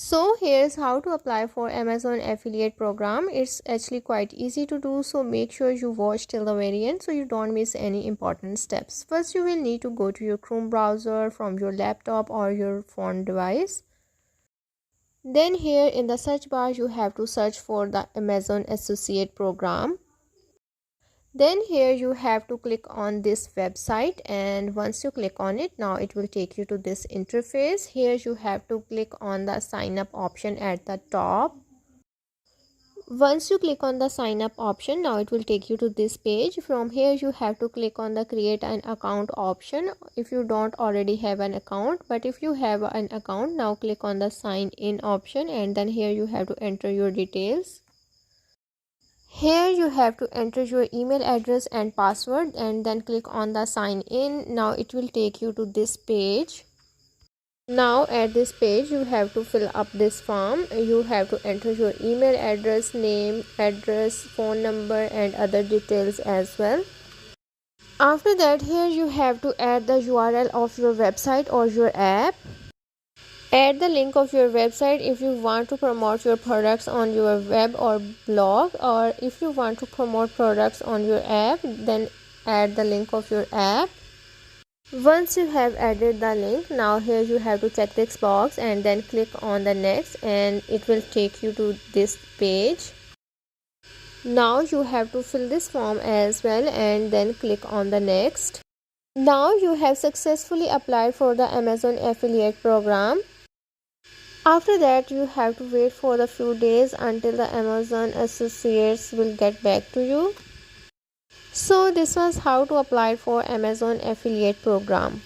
So here's how to apply for Amazon affiliate program. It's actually quite easy to do, so make sure you watch till the very end so you don't miss any important steps. First, you will need to go to your Chrome browser from your laptop or your phone device. Then here in the search bar you have to search for the Amazon Associate program. Then here you have to click on this website, and once you click on it, now it will take you to this interface. Here you have to click on the sign up option at the top. Once you click on the sign up option, now it will take you to this page. From here you have to click on the create an account option if you don't already have an account, but if you have an account, now click on the sign in option, and then here you have to enter your details. Here you have to enter your email address and password and then click on the sign in. Now it will take you to this page. Now at this page you have to fill up this form. You have to enter your email address, name, address, phone number and other details as well. After that, here you have to add the URL of your website or your app. Add the link of your website if you want to promote your products on your web or blog, or if you want to promote products on your app, then add the link of your app. Once you have added the link, now here you have to check this box and then click on the next, and it will take you to this page. Now you have to fill this form as well and then click on the next. Now you have successfully applied for the Amazon affiliate program. After that, you have to wait for the few days until the Amazon associates will get back to you. So this was how to apply for Amazon affiliate program.